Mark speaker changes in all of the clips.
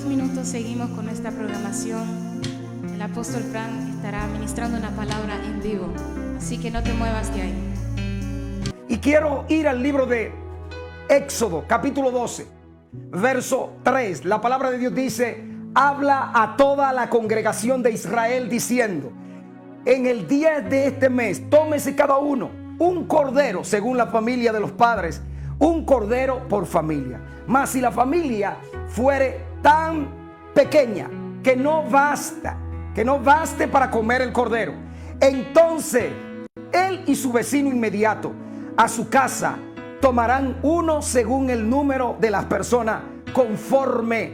Speaker 1: minutos seguimos con esta programación. El apóstol Frank estará ministrando una palabra en vivo, así que no te muevas de ahí.
Speaker 2: Y quiero ir al libro de Éxodo, capítulo 12, verso 3. La palabra de Dios dice: habla a toda la congregación de Israel diciendo: en el día de este mes, tómese cada uno un cordero según la familia de los padres, un cordero por familia. Mas si la familia fuere tan pequeña que no baste para comer el cordero, entonces él y su vecino inmediato a su casa tomarán uno según el número de las personas, conforme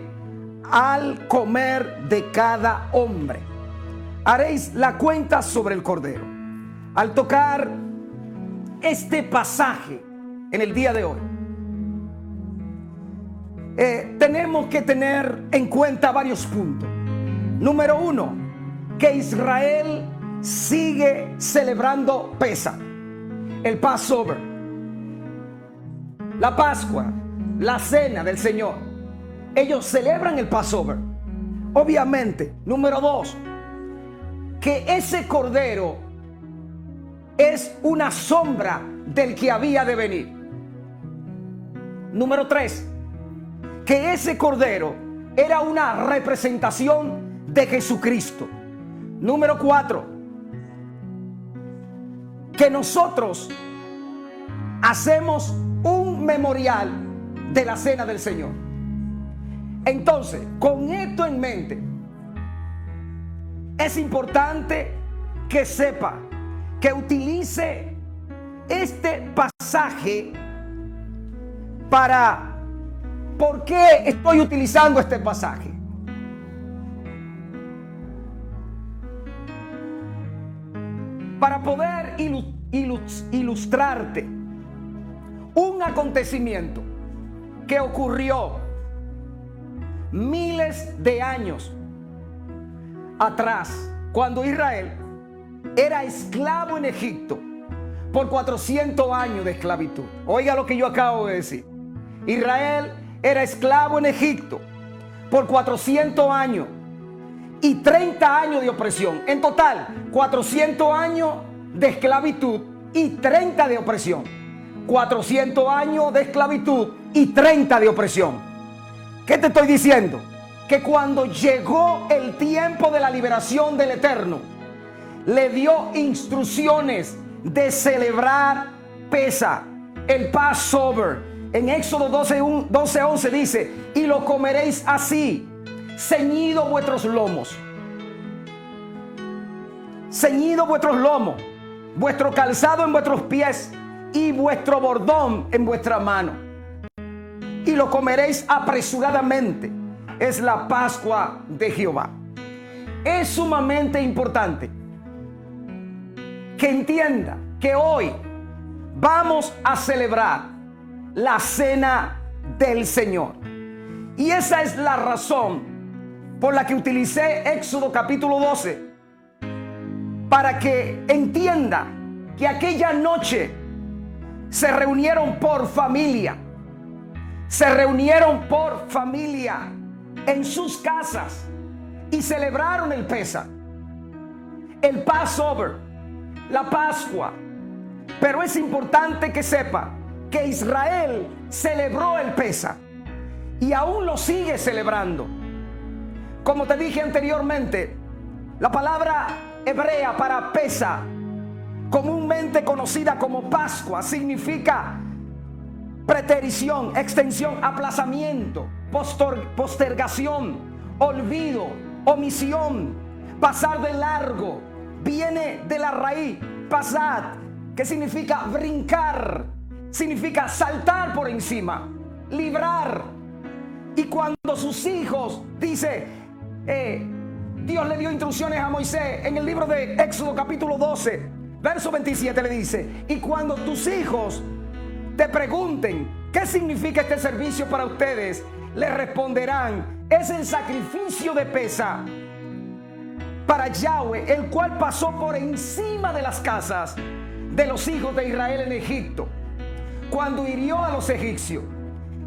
Speaker 2: al comer de cada hombre. Haréis la cuenta sobre el cordero. Al tocar este pasaje en el día de hoy, tenemos que tener en cuenta varios puntos. Número uno, que Israel sigue celebrando Pesaj, el Passover, la Pascua, la cena del Señor. Ellos celebran el Passover. Obviamente. Número dos, que ese cordero es una sombra del que había de venir. Número tres, que ese cordero era una representación de Jesucristo. Número cuatro, que nosotros hacemos un memorial de la cena del Señor. Entonces, con esto en mente, es importante que sepa, que utilice este pasaje para... ¿Por qué estoy utilizando este pasaje? Para poder ilustrarte un acontecimiento que ocurrió miles de años atrás, cuando Israel era esclavo en Egipto por 400 años de esclavitud. Oiga lo que yo acabo de decir. Israel era esclavo en Egipto por 400 años y 30 años de opresión. En total, 400 años de esclavitud y 30 de opresión. 400 años de esclavitud y 30 de opresión. ¿Qué te estoy diciendo? Que cuando llegó el tiempo de la liberación del Eterno, le dio instrucciones de celebrar Pesaj, el Passover. En Éxodo 12:11 dice: y lo comeréis así, ceñidos vuestros lomos. Ceñidos vuestros lomos, vuestro calzado en vuestros pies y vuestro bordón en vuestra mano. Y lo comeréis apresuradamente. Es la Pascua de Jehová. Es sumamente importante que entienda que hoy vamos a celebrar la cena del Señor. Y esa es la razón por la que utilicé Éxodo capítulo 12, para que entienda que aquella noche se reunieron por familia. Se reunieron por familia en sus casas y celebraron el Pesaj, el Passover, la Pascua. Pero es importante que sepa que Israel celebró el Pesaj y aún lo sigue celebrando. Como te dije anteriormente, la palabra hebrea para Pesaj, comúnmente conocida como Pascua, significa preterición, extensión, aplazamiento, postergación, olvido, omisión, pasar de largo. Viene de la raíz pasad, que significa brincar, significa saltar por encima, librar. Y cuando sus hijos, dice, Dios le dio instrucciones a Moisés en el libro de Éxodo capítulo 12, verso 27, le dice: y cuando tus hijos te pregunten qué significa este servicio para ustedes, le responderán: es el sacrificio de Pesaj para Yahweh, el cual pasó por encima de las casas de los hijos de Israel en Egipto, cuando hirió a los egipcios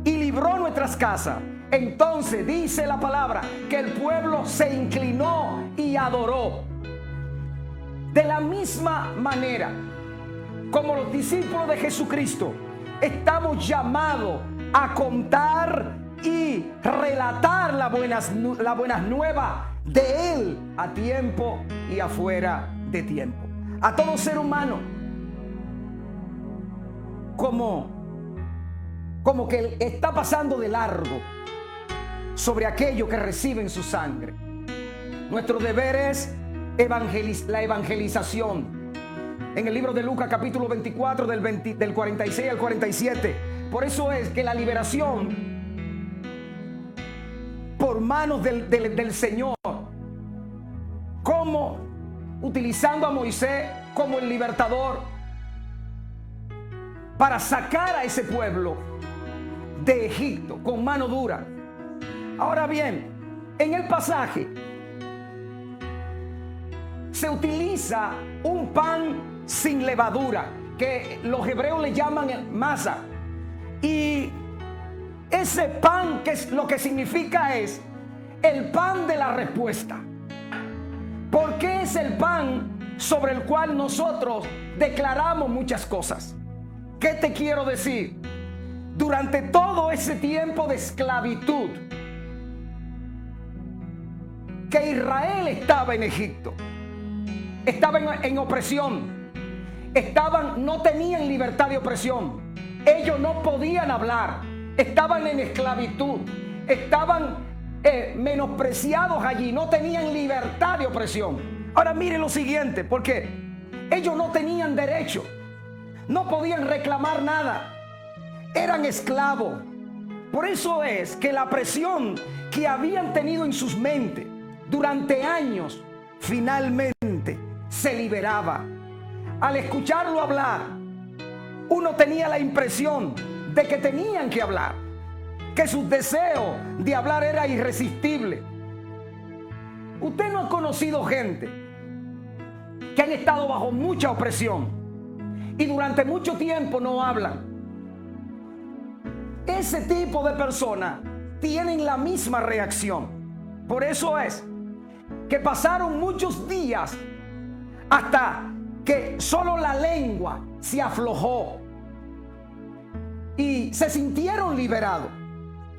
Speaker 2: y libró nuestras casas Entonces dice la palabra que el pueblo se inclinó y adoró. De la misma manera, como los discípulos de Jesucristo, estamos llamados a contar y relatar las buenas nuevas de Él a tiempo y afuera de tiempo. A todo ser humano, como que está pasando de largo sobre aquello que recibe en su sangre. Nuestro deber es la evangelización. En el libro de Lucas capítulo 24 del 46 al 47. Por eso es que la liberación por manos del Señor, como utilizando a Moisés como el libertador para sacar a ese pueblo de Egipto con mano dura. Ahora bien, en el pasaje se utiliza un pan sin levadura, que los hebreos le llaman masa. Y ese pan, que es lo que significa, es el pan de la respuesta. Porque es el pan sobre el cual nosotros declaramos muchas cosas. ¿Qué te quiero decir? Durante todo ese tiempo de esclavitud que Israel estaba en Egipto, estaba en opresión, no tenían libertad de opresión, ellos no podían hablar, estaban en esclavitud, estaban menospreciados allí, no tenían libertad de opresión. Ahora miren lo siguiente, porque ellos no tenían derecho, no podían reclamar nada, eran esclavos. Por eso es que la presión que habían tenido en sus mentes durante años finalmente se liberaba. Al escucharlo hablar, uno tenía la impresión de que tenían que hablar, que su deseo de hablar era irresistible. Usted no ha conocido gente que han estado bajo mucha opresión y durante mucho tiempo no hablan. Ese tipo de personas tienen la misma reacción. Por eso es que pasaron muchos días hasta que solo la lengua se aflojó y se sintieron liberados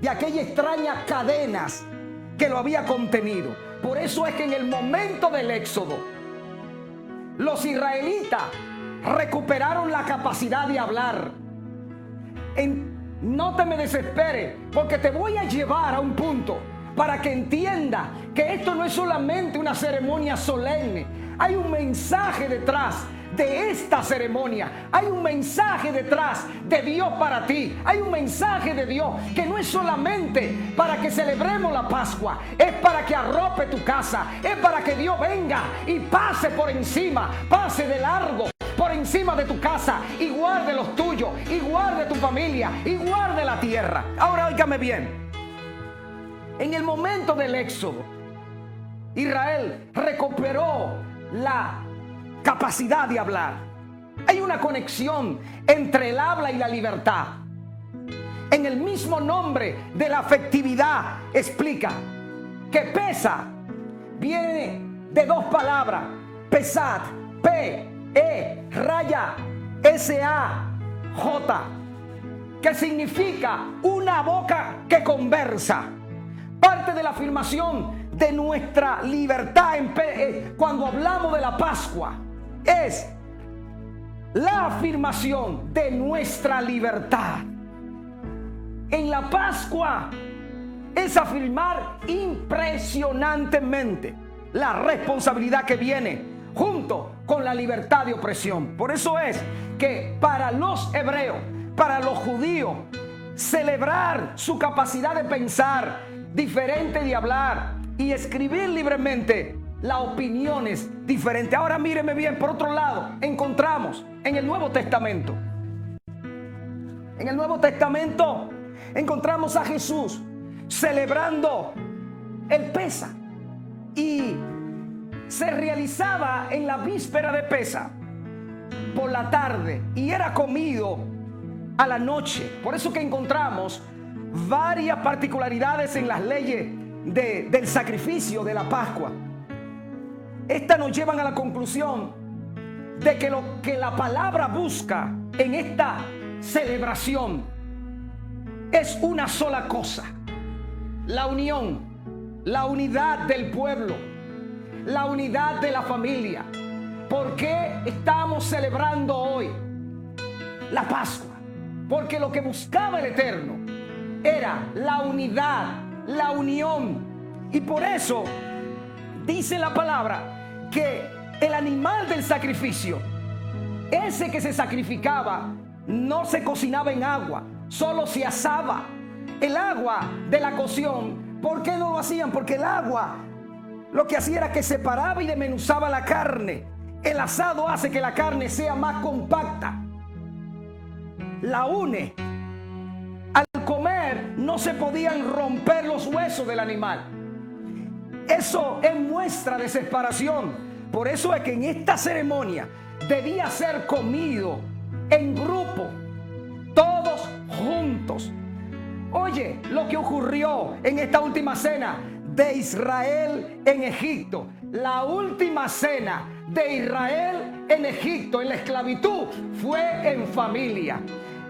Speaker 2: de aquellas extrañas cadenas que lo había contenido. Por eso es que en el momento del éxodo, los israelitas recuperaron la capacidad de hablar. No te me desesperes, porque te voy a llevar a un punto para que entienda que esto no es solamente una ceremonia solemne. Hay un mensaje detrás de esta ceremonia. Hay un mensaje detrás de Dios para ti. Hay un mensaje de Dios que no es solamente para que celebremos la Pascua. Es para que arrope tu casa. Es para que Dios venga y pase por encima, pase de largo por encima de tu casa y guarde los tuyos, y guarde tu familia, y guarde la tierra. Ahora óigame bien. En el momento del éxodo, Israel recuperó la capacidad de hablar. Hay una conexión entre el habla y la libertad. En el mismo nombre de la afectividad explica que pesa viene de dos palabras: pesad, P-E-S-A-J, que significa una boca que conversa. Parte de la afirmación de nuestra libertad cuando hablamos de la Pascua es la afirmación de nuestra libertad. En la Pascua es afirmar impresionantemente la responsabilidad que viene junto con la libertad de opresión. Por eso es que para los hebreos, para los judíos, celebrar su capacidad de pensar diferente, de hablar y escribir libremente las opiniones diferentes. Ahora míreme bien, por otro lado, encontramos en el Nuevo Testamento. En el Nuevo Testamento encontramos a Jesús celebrando el Pesa, y se realizaba en la víspera de Pesa por la tarde y era comido a la noche. Por eso que encontramos varias particularidades en las leyes del sacrificio de la Pascua. Estas nos llevan a la conclusión de que lo que la palabra busca en esta celebración es una sola cosa: la unión, la unidad del pueblo, la unidad de la familia. ¿Por qué estamos celebrando hoy la Pascua? Porque lo que buscaba el Eterno era la unidad, la unión. Y por eso dice la palabra que el animal del sacrificio, ese que se sacrificaba, no se cocinaba en agua, solo se asaba. El agua de la cocción, ¿por qué no lo hacían? Porque el agua lo que hacía era que separaba y desmenuzaba la carne. El asado hace que la carne sea más compacta, la une. Al comer no se podían romper los huesos del animal. Eso es muestra de separación. Por eso es que en esta ceremonia debía ser comido en grupo, todos juntos. Oye, lo que ocurrió en esta última cena de Israel en Egipto, la última cena de Israel en Egipto, en la esclavitud, fue en familia.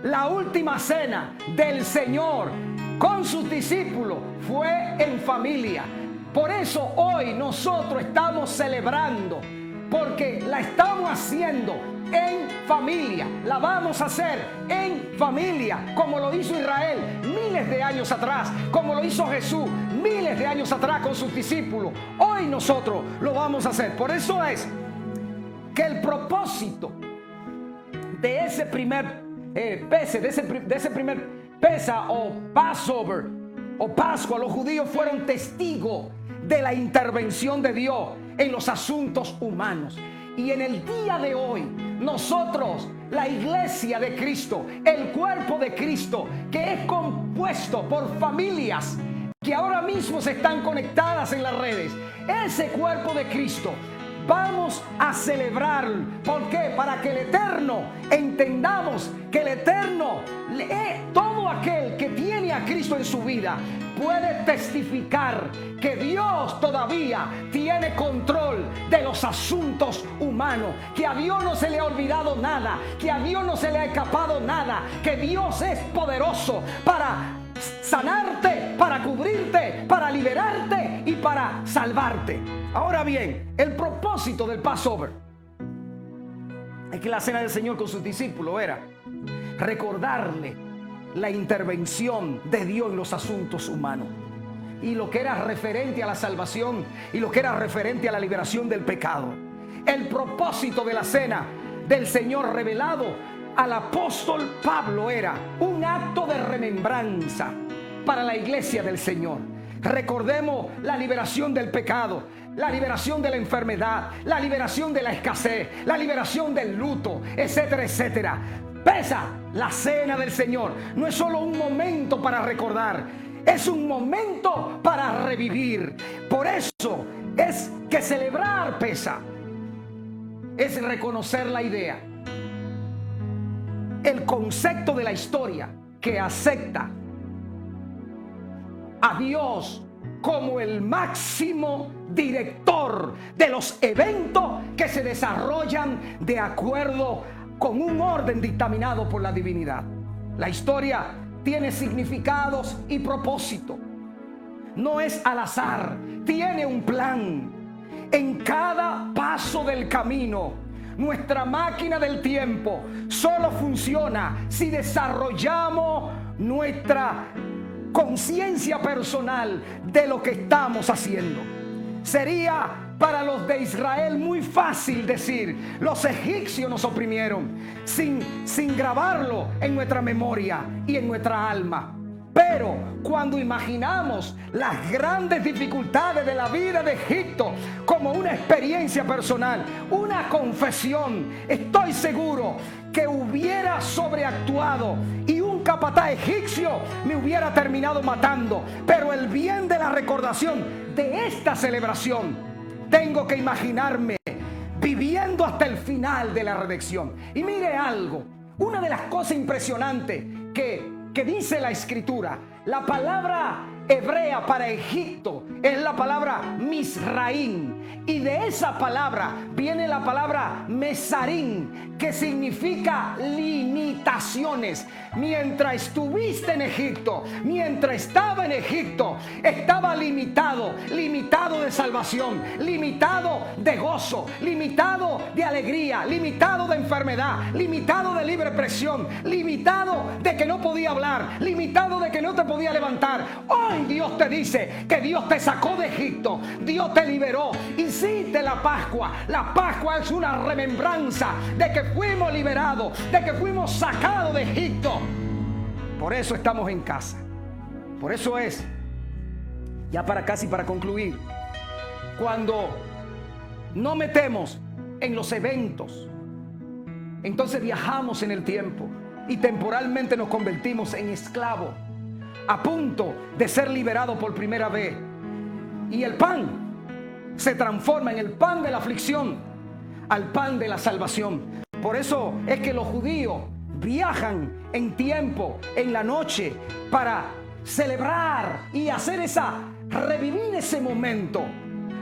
Speaker 2: La última cena del Señor con sus discípulos fue en familia. Por eso hoy nosotros estamos celebrando, porque la estamos haciendo en familia. La vamos a hacer en familia, como lo hizo Israel miles de años atrás, como lo hizo Jesús miles de años atrás con sus discípulos. Hoy nosotros lo vamos a hacer. Por eso es que el propósito de ese primer de ese primer Pesa o Passover o Pascua, los judíos fueron testigos de la intervención de Dios en los asuntos humanos. Y en el día de hoy, nosotros, la iglesia de Cristo, el cuerpo de Cristo, que es compuesto por familias que ahora mismo se están conectadas en las redes, ese cuerpo de Cristo, vamos a celebrar. ¿Por qué? Para que el Eterno entendamos que el Eterno, todo aquel que tiene a Cristo en su vida, puede testificar que Dios todavía tiene control de los asuntos humanos, que a Dios no se le ha olvidado nada, que a Dios no se le ha escapado nada, que Dios es poderoso para sanarte, para cubrirte, para liberarte y para salvarte. Ahora bien, el propósito del Passover es que la cena del Señor con sus discípulos era recordarle la intervención de Dios en los asuntos humanos, y lo que era referente a la salvación y lo que era referente a la liberación del pecado. El propósito de la cena del Señor revelado al apóstol Pablo era un acto de remembranza para la iglesia del Señor. Recordemos la liberación del pecado, la liberación de la enfermedad, la liberación de la escasez, la liberación del luto, etcétera, etcétera. Pesa, la cena del Señor no es solo un momento para recordar, es un momento para revivir. Por eso es que celebrar Pesa es reconocer la idea, el concepto de la historia que acepta a Dios como el máximo director de los eventos que se desarrollan de acuerdo con un orden dictaminado por la divinidad. La historia tiene significados y propósito. No es al azar, tiene un plan. En cada paso del camino, nuestra máquina del tiempo solo funciona si desarrollamos nuestra conciencia personal de lo que estamos haciendo. Sería para los de Israel muy fácil decir: los egipcios nos oprimieron, sin grabarlo en nuestra memoria y en nuestra alma. Pero cuando imaginamos las grandes dificultades de la vida de Egipto como una experiencia personal, una confesión, estoy seguro que hubiera sobreactuado y un capataz egipcio me hubiera terminado matando. Pero el bien de la recordación de esta celebración, tengo que imaginarme viviendo hasta el final de la redención. Y mire algo, una de las cosas impresionantes que dice la Escritura La palabra hebrea para Egipto es la palabra Misraim, y de esa palabra viene la palabra Mesarim, que significa limitaciones. Mientras estuviste en Egipto, mientras estaba en Egipto, estaba limitado de salvación, limitado de gozo, limitado de alegría, limitado de enfermedad, limitado de libre expresión, limitado de que no podía hablar, limitado de que no te podía levantar. Hoy Dios te dice que Dios te sacó de Egipto, Dios te liberó. Hiciste la Pascua. La Pascua es una remembranza de que fuimos liberados, de que fuimos sacados de Egipto. Por eso estamos en casa. Por eso es, ya para concluir, cuando no metemos en los eventos, entonces viajamos en el tiempo y temporalmente nos convertimos en esclavos, a punto de ser liberado por primera vez. Y el pan se transforma en el pan de la aflicción al pan de la salvación. Por eso es que los judíos viajan en tiempo, en la noche, para celebrar y revivir ese momento.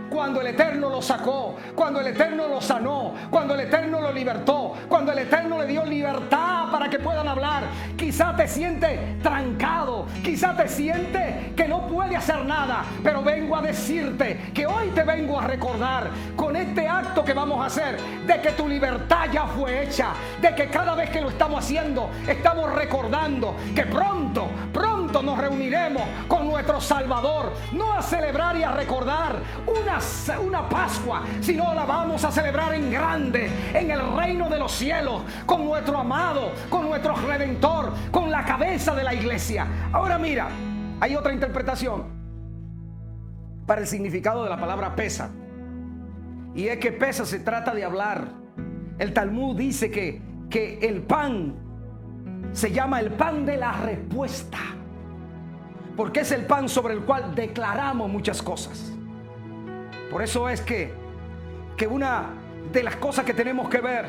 Speaker 2: Cuando el Eterno lo sacó, cuando el Eterno lo sanó, cuando el Eterno lo libertó, cuando el Eterno le dio libertad para que puedan hablar. Quizá te sientes trancado, quizá te sientes que no puede hacer nada, pero vengo a decirte que hoy te vengo a recordar con este acto que vamos a hacer, de que tu libertad ya fue hecha, de que cada vez que lo estamos haciendo, estamos recordando que pronto nos reuniremos con nuestro Salvador, no a celebrar y a recordar una Pascua, sino la vamos a celebrar en grande, en el reino de los cielos, con nuestro amado, con nuestro Redentor, con la cabeza de la iglesia. Ahora mira, hay otra interpretación para el significado de la palabra pesa, y es que pesa se trata de hablar. El Talmud dice que el pan se llama el pan de la respuesta, porque es el pan sobre el cual declaramos muchas cosas. Por eso es que una de las cosas que tenemos que ver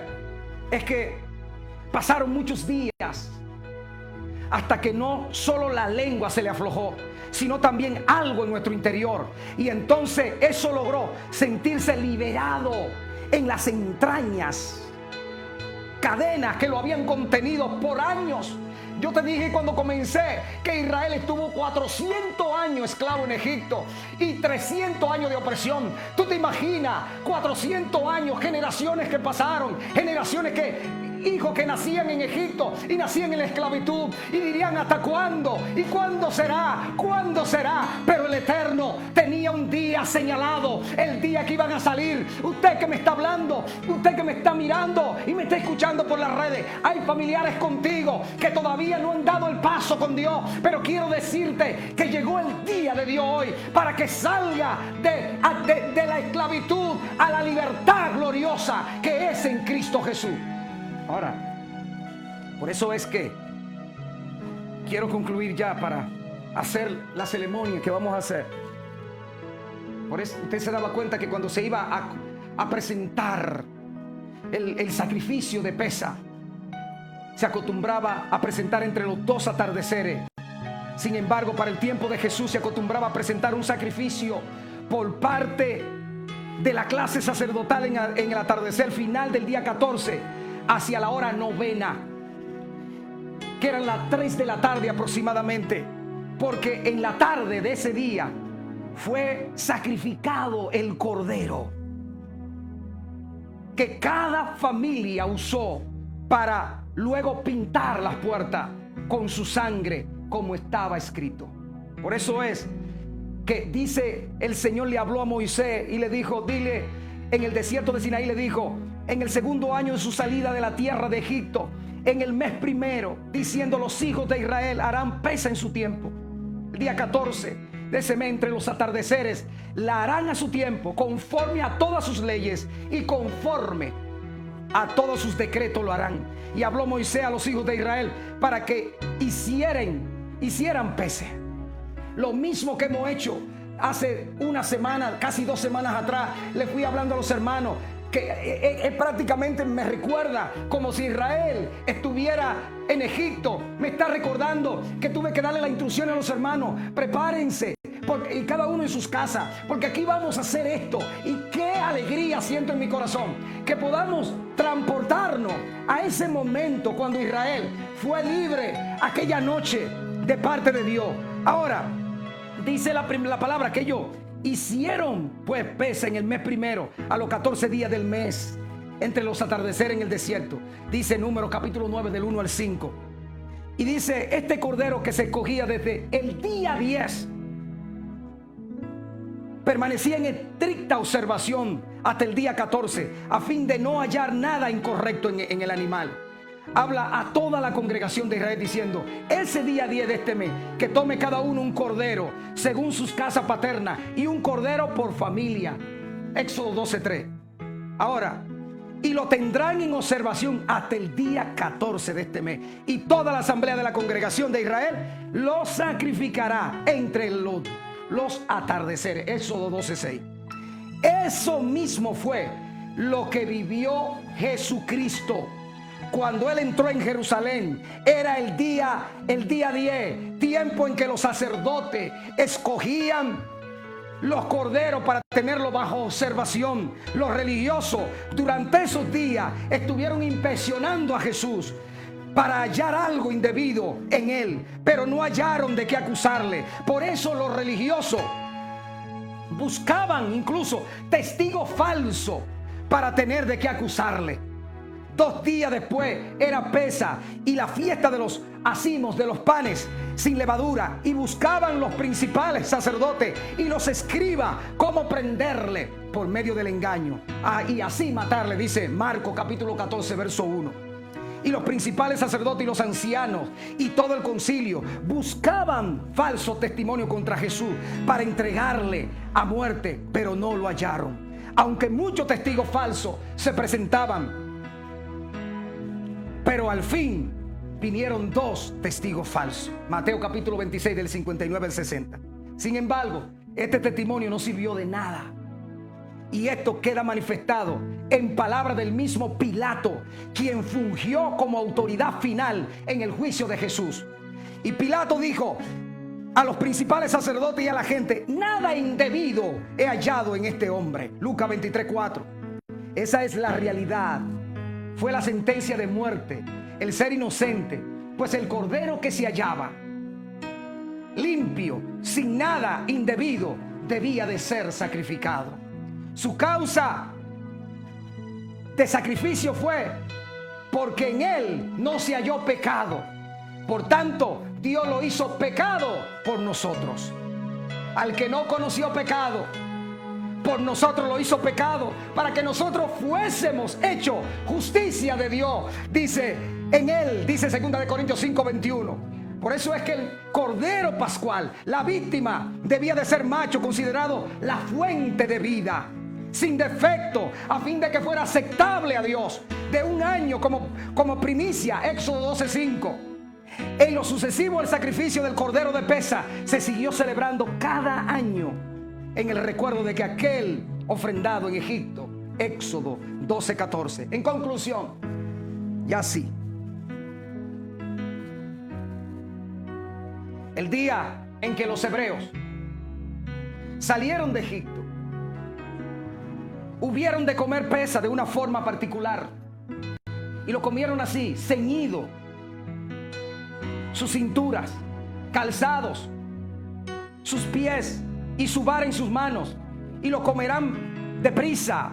Speaker 2: es que pasaron muchos días hasta que no solo la lengua se le aflojó, sino también algo en nuestro interior. Y entonces eso logró sentirse liberado en las entrañas, cadenas que lo habían contenido por años. Yo te dije cuando comencé que Israel estuvo 400 años esclavo en Egipto y 300 años de opresión. Tú te imaginas 400 años, generaciones que pasaron, generaciones hijos que nacían en Egipto y nacían en la esclavitud, y dirían: ¿hasta cuándo? ¿Y cuándo será? ¿Cuándo será? Pero el Eterno tenía un día señalado, el día que iban a salir. Usted que me está hablando, usted que me está mirando y me está escuchando por las redes, hay familiares contigo que todavía no han dado el paso con Dios, pero quiero decirte que llegó el día de Dios hoy para que salga de la esclavitud a la libertad gloriosa que es en Cristo Jesús. Ahora, por eso es que quiero concluir ya para hacer la ceremonia que vamos a hacer. Por eso usted se daba cuenta que cuando se iba a presentar el sacrificio de Pesa, se acostumbraba a presentar entre los 2 atardeceres. Sin embargo, para el tiempo de Jesús se acostumbraba a presentar un sacrificio por parte de la clase sacerdotal en el atardecer final del día 14, hacia la hora novena, que eran las 3 de la tarde aproximadamente, porque en la tarde de ese día fue sacrificado el cordero que cada familia usó para luego pintar las puertas con su sangre, como estaba escrito. Por eso es que dice, el Señor le habló a Moisés y le dijo: dile, en el desierto de Sinaí le dijo, en el 2.º año de su salida de la tierra de Egipto, en el mes 1, diciendo: los hijos de Israel harán pesa en su tiempo. El día 14 de ese mes, entre los atardeceres, la harán a su tiempo, conforme a todas sus leyes y conforme a todos sus decretos lo harán. Y habló Moisés a los hijos de Israel para que hicieran pesa. Lo mismo que hemos hecho hace una semana, casi 2 semanas atrás, le fui hablando a los hermanos que prácticamente me recuerda como si Israel estuviera en Egipto. Me está recordando que tuve que darle la instrucción a los hermanos: prepárense, y cada uno en sus casas, porque aquí vamos a hacer esto. Y qué alegría siento en mi corazón que podamos transportarnos a ese momento cuando Israel fue libre aquella noche de parte de Dios. Ahora dice la palabra que ellos hicieron pues pesa en el mes primero, a los 14 días del mes, entre los atardeceres en el desierto. Dice Números capítulo 9 del 1 al 5. Y dice: este cordero que se escogía desde el día 10 permanecía en estricta observación hasta el día 14, a fin de no hallar nada incorrecto en el animal. Habla a toda la congregación de Israel diciendo: ese día 10 de este mes, que tome cada uno un cordero según sus casas paternas, y un cordero por familia. Éxodo 12:3. Ahora, y lo tendrán en observación hasta el día 14 de este mes, y toda la asamblea de la congregación de Israel lo sacrificará entre los atardeceres. Éxodo 12:6. Eso mismo fue lo que vivió Jesucristo cuando Él entró en Jerusalén. Era el día 10, tiempo en que los sacerdotes escogían los corderos para tenerlos bajo observación. Los religiosos durante esos días estuvieron inspeccionando a Jesús para hallar algo indebido en Él, pero no hallaron de qué acusarle. Por eso los religiosos buscaban incluso testigos falsos para tener de qué acusarle. 2 días después era Pesa y la fiesta de los acimos, de los panes sin levadura, y buscaban los principales sacerdotes y los escribas cómo prenderle por medio del engaño, y así matarle. Dice Marcos capítulo 14 verso 1. Y los principales sacerdotes y los ancianos y todo el concilio buscaban falso testimonio contra Jesús para entregarle a muerte, pero no lo hallaron, aunque muchos testigos falsos se presentaban. Pero al fin vinieron 2 testigos falsos. Mateo capítulo 26 del 59 al 60. Sin embargo, este testimonio no sirvió de nada. Y esto queda manifestado en palabras del mismo Pilato, quien fungió como autoridad final en el juicio de Jesús. Y Pilato dijo a los principales sacerdotes y a la gente: nada indebido he hallado en este hombre. Lucas 23:4. Esa es la realidad. Fue la sentencia de muerte, el ser inocente, pues el cordero que se hallaba limpio, sin nada indebido, debía de ser sacrificado. Su causa de sacrificio fue porque en él no se halló pecado. Por tanto, Dios lo hizo pecado por nosotros. Al que no conoció pecado, por nosotros lo hizo pecado, para que nosotros fuésemos hechos justicia de Dios. Dice en él, dice 2 Corintios 5:21. Por eso es que el cordero pascual, la víctima, debía de ser macho, considerado la fuente de vida, sin defecto, a fin de que fuera aceptable a Dios, de 1 año como primicia. Éxodo 12:5. En lo sucesivo, el sacrificio del cordero de Pesa se siguió celebrando cada año en el recuerdo de que aquel ofrendado en Egipto. Éxodo 12:14. En conclusión, ya sí, el día en que los hebreos salieron de Egipto, hubieron de comer Pesa de una forma particular, y lo comieron así, ceñido, sus cinturas, calzados, sus pies y su vara en sus manos, y lo comerán deprisa,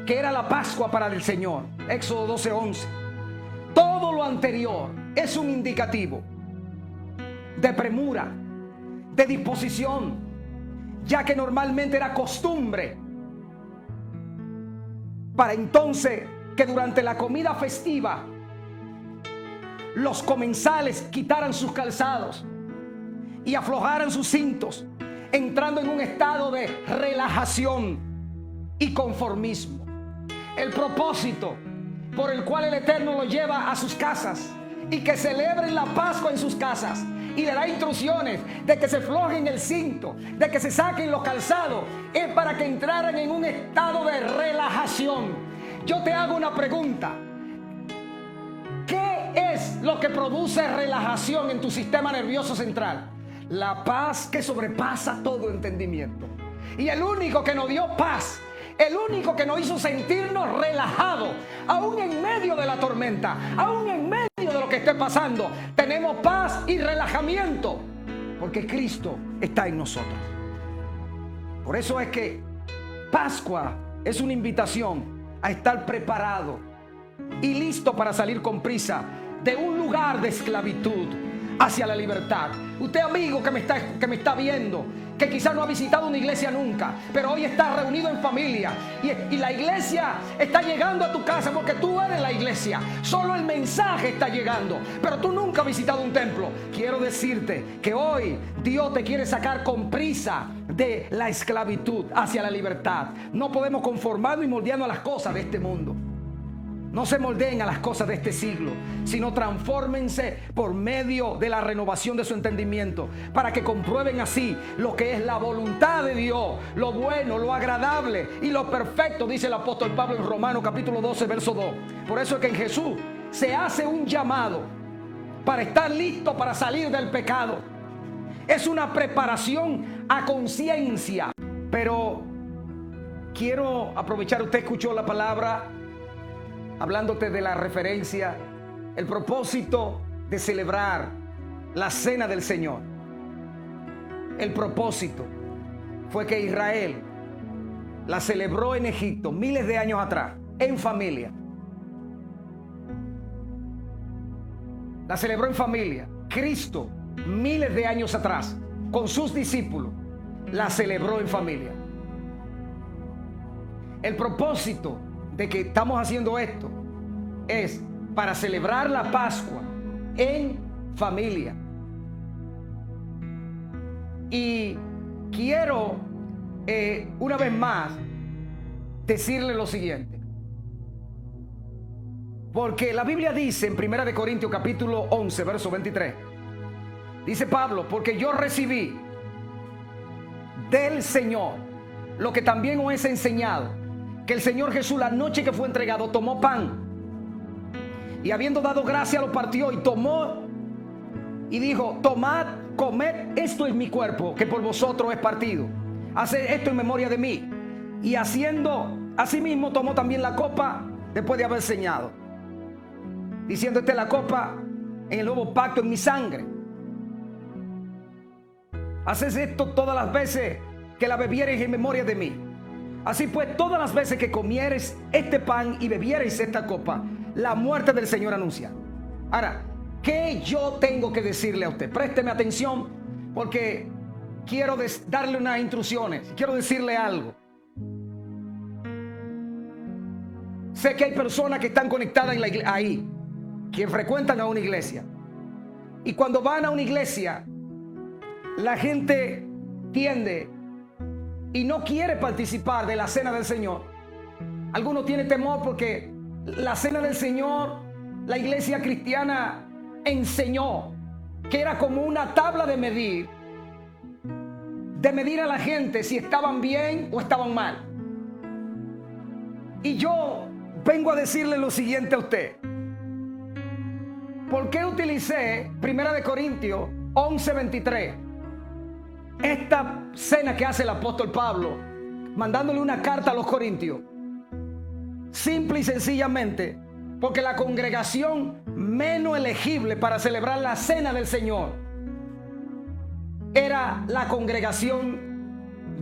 Speaker 2: que era la Pascua para el Señor. Éxodo 12:11. Todo lo anterior es un indicativo de premura, de disposición, ya que normalmente era costumbre para entonces que durante la comida festiva los comensales quitaran sus calzados y aflojaran sus cintos, entrando en un estado de relajación y conformismo. El propósito por el cual el Eterno los lleva a sus casas y que celebren la Pascua en sus casas y le da instrucciones de que se flojen el cinto, de que se saquen los calzados, es para que entraran en un estado de relajación. Yo te hago una pregunta. ¿Qué es lo que produce relajación en tu sistema nervioso central? La paz que sobrepasa todo entendimiento. Y el único que nos dio paz, el único que nos hizo sentirnos relajados, aún en medio de la tormenta, aún en medio de lo que esté pasando, tenemos paz y relajamiento, porque Cristo está en nosotros. Por eso es que Pascua es una invitación a estar preparado y listo para salir con prisa de un lugar de esclavitud hacia la libertad. Usted, amigo que me está viendo, que quizás no ha visitado una iglesia nunca, pero hoy está reunido en familia y la iglesia está llegando a tu casa porque tú eres la iglesia. Solo el mensaje está llegando, pero tú nunca has visitado un templo. Quiero decirte que hoy Dios te quiere sacar con prisa de la esclavitud hacia la libertad. No podemos conformarnos y moldearnos a las cosas de este mundo. No se moldeen a las cosas de este siglo, sino transfórmense por medio de la renovación de su entendimiento, para que comprueben así lo que es la voluntad de Dios, lo bueno, lo agradable y lo perfecto, dice el apóstol Pablo en Romanos capítulo 12, verso 2. Por eso es que en Jesús se hace un llamado para estar listo para salir del pecado. Es una preparación a conciencia. Pero quiero aprovechar, usted escuchó la palabra hablándote de la referencia, el propósito de celebrar la cena del Señor. El propósito fue que Israel la celebró en Egipto miles de años atrás, en familia. La celebró en familia. Cristo, miles de años atrás, con sus discípulos, la celebró en familia. El propósito de que estamos haciendo esto es para celebrar la Pascua en familia. Y quiero una vez más decirle lo siguiente, porque la Biblia dice en 1 Corintios capítulo 11 verso 23, dice Pablo: porque yo recibí del Señor lo que también os he enseñado, que el Señor Jesús, la noche que fue entregado, tomó pan y habiendo dado gracia lo partió y tomó y dijo: tomad, comed, esto es mi cuerpo que por vosotros es partido, haced esto en memoria de mí. Y haciendo asimismo tomó también la copa después de haber señado, diciendo: esta es la copa en el nuevo pacto en mi sangre. Haced esto todas las veces que la bebiereis en memoria de mí. Así pues, todas las veces que comiereis este pan y bebiereis esta copa, la muerte del Señor anuncia. Ahora, ¿qué yo tengo que decirle a usted? Présteme atención, porque quiero darle unas instrucciones, quiero decirle algo. Sé que hay personas que están conectadas ahí, que frecuentan a una iglesia. Y cuando van a una iglesia, la gente tiende y no quiere participar de la cena del Señor. Algunos tienen temor porque la cena del Señor, la iglesia cristiana enseñó que era como una tabla de medir a la gente si estaban bien o estaban mal. Y yo vengo a decirle lo siguiente a usted. ¿Por qué utilicé 1 Corintios 11:23? Esta cena que hace el apóstol Pablo, mandándole una carta a los corintios, simple y sencillamente porque la congregación menos elegible para celebrar la cena del Señor era la congregación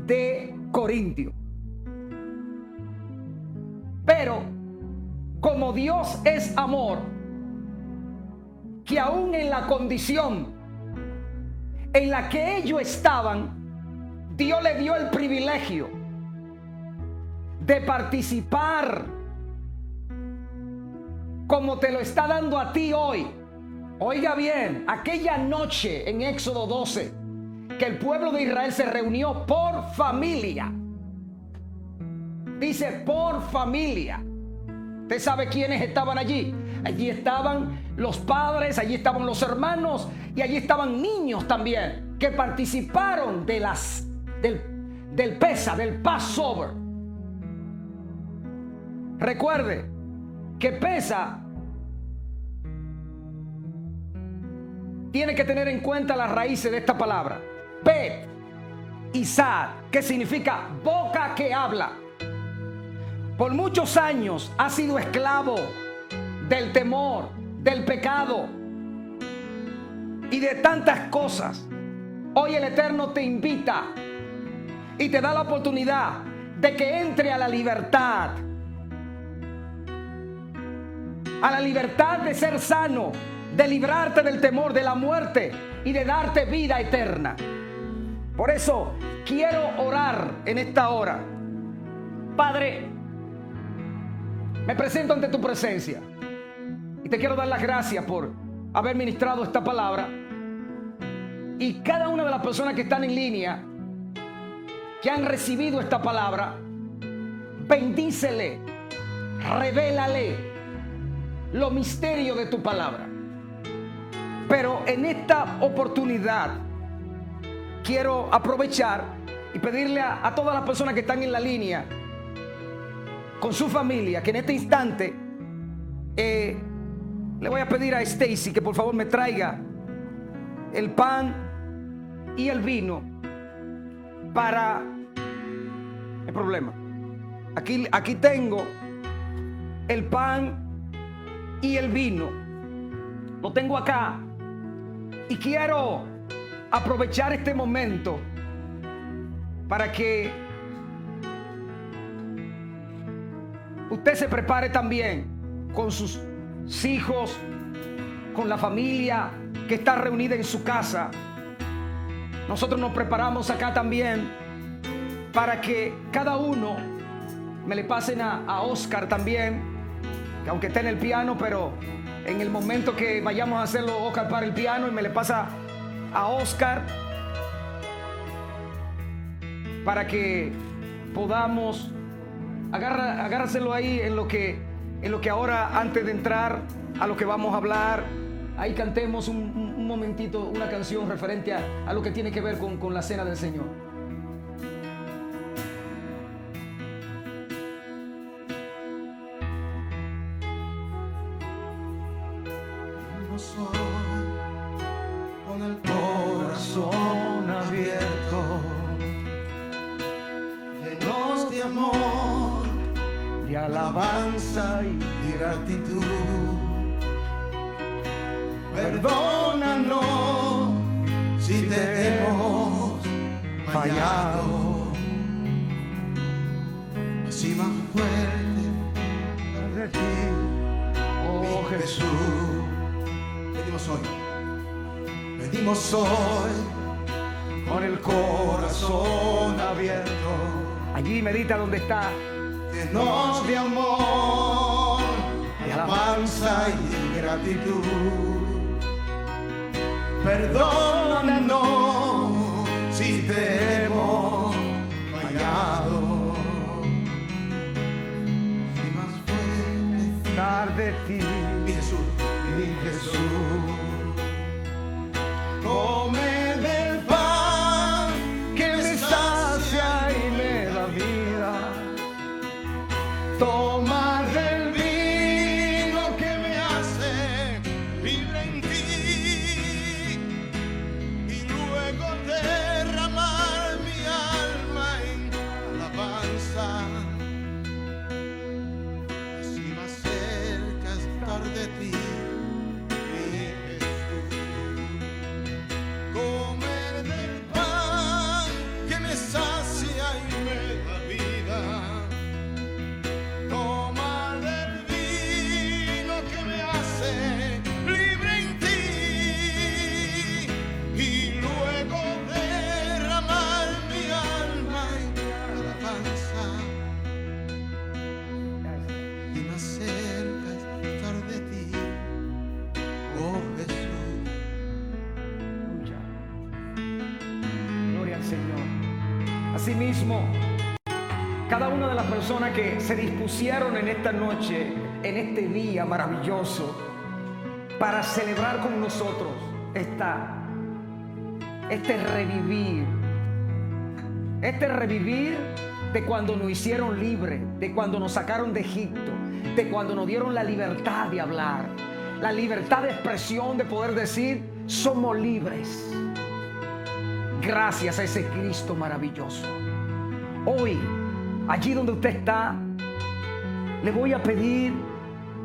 Speaker 2: de Corintio. Pero como Dios es amor, que aún en la condición en la que ellos estaban, Dios le dio el privilegio de participar como te lo está dando a ti hoy. Oiga bien, aquella noche en Éxodo 12, que el pueblo de Israel se reunió por familia. Dice por familia. ¿Usted sabe quiénes estaban allí? Allí estaban los padres, allí estaban los hermanos y allí estaban niños también que participaron del Pesa, del Passover. Recuerde que Pesa tiene que tener en cuenta las raíces de esta palabra. Pet y Sad, que significa boca que habla. Por muchos años ha sido esclavo del temor, del pecado y de tantas cosas. Hoy el Eterno te invita y te da la oportunidad de que entre a la libertad de ser sano, de librarte del temor, de la muerte y de darte vida eterna. Por eso quiero orar en esta hora. Padre, me presento ante tu presencia y te quiero dar las gracias por haber ministrado esta palabra. Y cada una de las personas que están en línea, que han recibido esta palabra, bendícele, revélale los misterios de tu palabra. Pero en esta oportunidad quiero aprovechar y pedirle a todas las personas que están en la línea con su familia, que en este instante le voy a pedir a Stacy que por favor me traiga el pan y el vino para el problema. Aquí tengo el pan y el vino. Lo tengo acá y quiero aprovechar este momento para que usted se prepare también con sus hijos, con la familia que está reunida en su casa. Nosotros nos preparamos acá también para que cada uno, me le pasen a Oscar también, que aunque esté en el piano, pero en el momento que vayamos a hacerlo, Oscar para el piano y me le pasa a Oscar para que podamos agárraselo ahí en lo que ahora, antes de entrar a lo que vamos a hablar, ahí cantemos un momentito una canción referente a lo que tiene que ver con la cena del Señor.
Speaker 3: Con el corazón abierto, llenos de amor, de alabanza y gratitud. Perdónanos si te hemos fallado, así más fuerte de ti, oh Jesús. Venimos hoy con el corazón abierto.
Speaker 2: Allí medita donde está.
Speaker 3: Llenos de amor, de alabanza y gratitud. Perdónanos si te hemos fallado. Y más fuerte
Speaker 2: Dar de ti,
Speaker 3: mi Jesús, come del pan que me sacia y me da vida. Toma del vino que me hace libre en ti. Y luego derramar mi alma en alabanza. Así más cerca estar de ti. Comer del pan que me sacia y me da vida. Tomar del vino que me hace libre en ti. Y luego derramar mi alma en alabanza. Y más cerca estar de ti, oh Jesús.
Speaker 2: gloria al Señor. Asimismo, cada una de las personas que se dispusieron en esta noche en este día maravilloso para celebrar con nosotros este revivir de cuando nos hicieron libres, de cuando nos sacaron de Egipto, de cuando nos dieron la libertad de hablar, la libertad de expresión, de poder decir, somos libres. Gracias a ese Cristo maravilloso. Hoy, allí donde usted está, le voy a pedir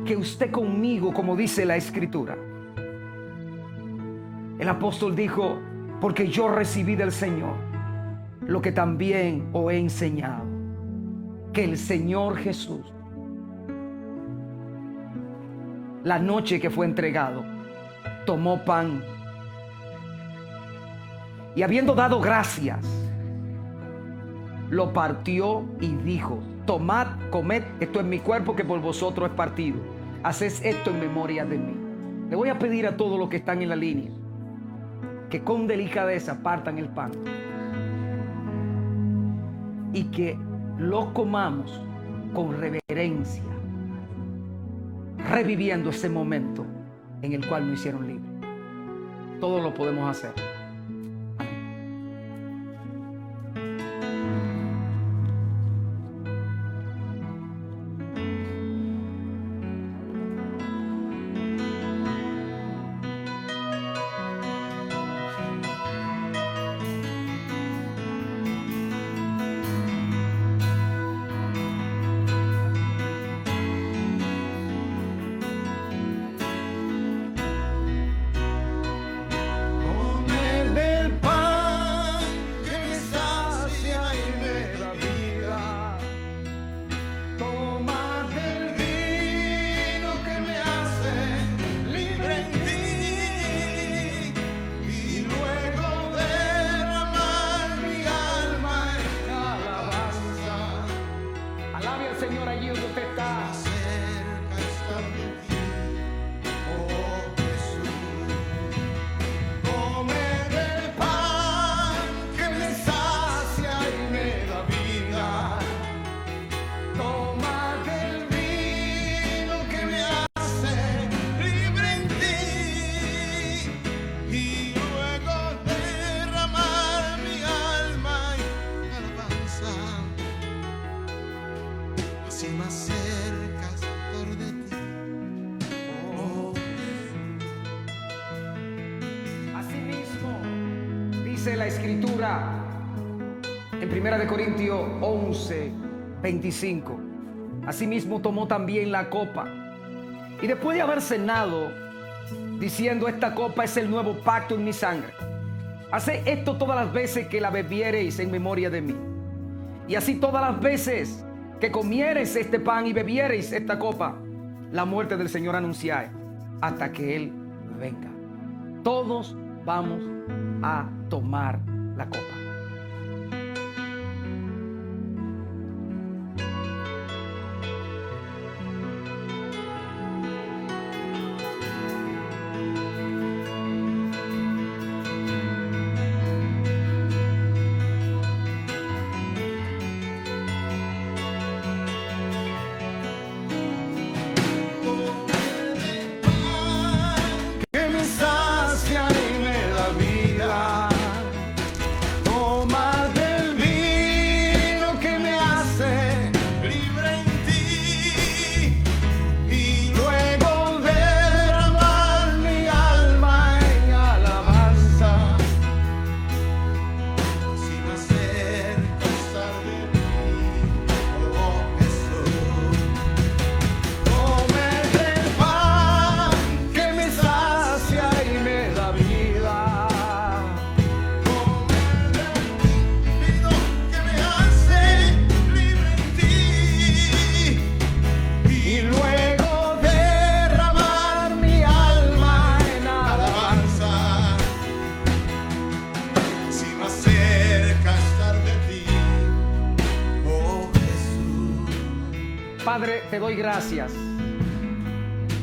Speaker 2: que usted conmigo, como dice la Escritura. El apóstol dijo, porque yo recibí del Señor lo que también os he enseñado, que el Señor Jesús, la noche que fue entregado, tomó pan y habiendo dado gracias, lo partió y dijo, tomad, comed, esto es mi cuerpo que por vosotros es partido. Haced esto en memoria de mí. Le voy a pedir a todos los que están en la línea que con delicadeza partan el pan y que lo comamos con reverencia, reviviendo ese momento en el cual nos hicieron libres. Todos lo podemos hacer. Señor, allí donde usted está.
Speaker 3: Cerca está de ti, oh Jesús. Come del pan que me sacia y me da vida. Toma del vino que me hace libre en ti. Y luego derramar mi alma en alabanza. Si más cerca estar de ti, oh Jesús.
Speaker 2: Asimismo, dice la Escritura en 1 Corintios 11:25. Asimismo tomó también la copa y después de haber cenado, diciendo, esta copa es el nuevo pacto en mi sangre. Haced esto todas las veces que la bebiereis en memoria de mí. Y así todas las veces que comiereis este pan y bebiereis esta copa, la muerte del Señor anunciáis hasta que Él venga. Todos vamos a tomar la copa.
Speaker 3: Que me sacia y me da vida. Tomar del vino que me hace libre en ti. Y luego derramar mi alma en alabanza. Si me acerco a estar de ti, oh Jesús. Comer del pan que me sacia y me da vida. Comer del vino que me hace libre en ti. Y luego derramar mi alma en alabanza. Si más cerca estar de ti, oh Jesús.
Speaker 2: Padre, te doy gracias.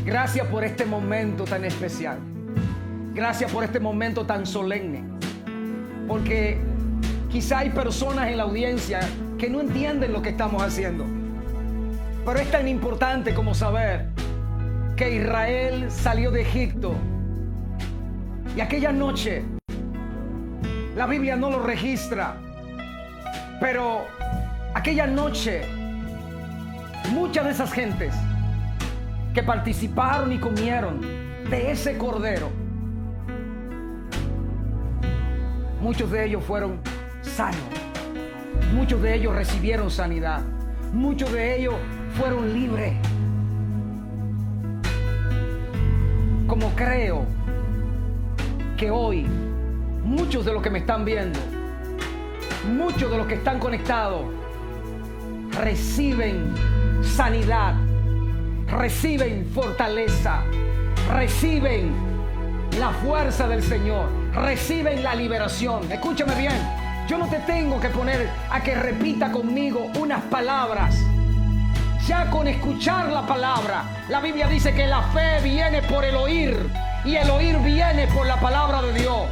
Speaker 2: Gracias por este momento tan especial. Gracias por este momento tan solemne. Porque quizá hay personas en la audiencia que no entienden lo que estamos haciendo. Pero es tan importante como saber que Israel salió de Egipto. Y aquella noche, la Biblia no lo registra, pero aquella noche, muchas de esas gentes que participaron y comieron de ese cordero, muchos de ellos fueron sanos, muchos de ellos recibieron sanidad, muchos de ellos fueron libres. Como creo que hoy muchos de los que me están viendo, muchos de los que están conectados, reciben sanidad, reciben fortaleza, reciben la fuerza del Señor, reciben la liberación. Escúchame bien, yo no te tengo que poner a que repita conmigo unas palabras. Ya con escuchar la palabra, la Biblia dice que la fe viene por el oír y el oír viene por la palabra de Dios.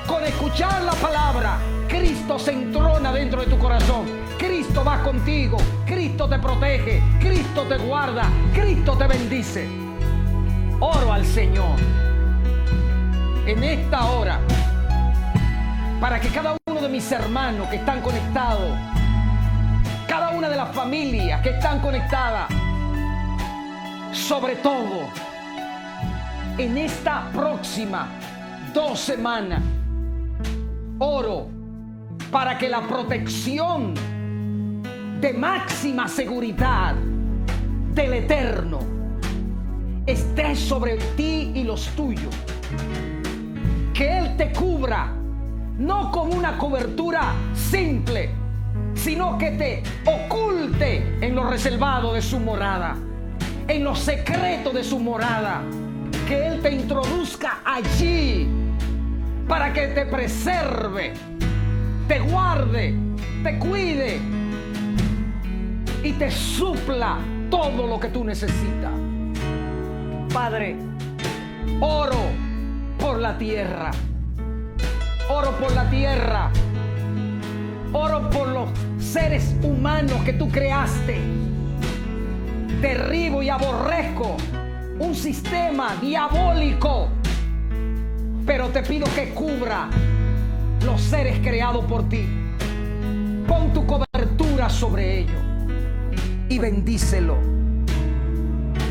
Speaker 2: Con escuchar la palabra, Cristo se entrona dentro de tu corazón. Cristo va contigo, Cristo te protege, Cristo te guarda, Cristo te bendice. Oro al Señor en esta hora para que cada uno de mis hermanos que están conectados, cada una de las familias que están conectadas, sobre todo en esta próxima 2 semanas, oro para que la protección de máxima seguridad del Eterno esté sobre ti y los tuyos. Que Él te cubra, no con una cobertura simple, sino que te oculte en lo reservado de su morada, en lo secreto de su morada. Que Él te introduzca allí para que te preserve, te guarde, te cuide y te supla todo lo que tú necesitas. Padre, oro por la tierra, oro por la tierra, oro por los seres humanos que tú creaste. Derribo y aborrezco un sistema diabólico, pero te pido que cubra los seres creados por ti. Pon tu cobertura sobre ellos y bendícelo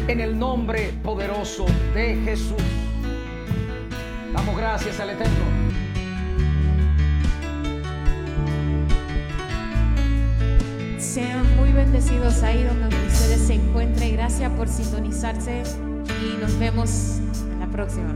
Speaker 2: en el nombre poderoso de Jesús. Damos gracias al Eterno.
Speaker 1: Sean muy bendecidos ahí donde ustedes se encuentren. Gracias por sintonizarse y nos vemos en la próxima.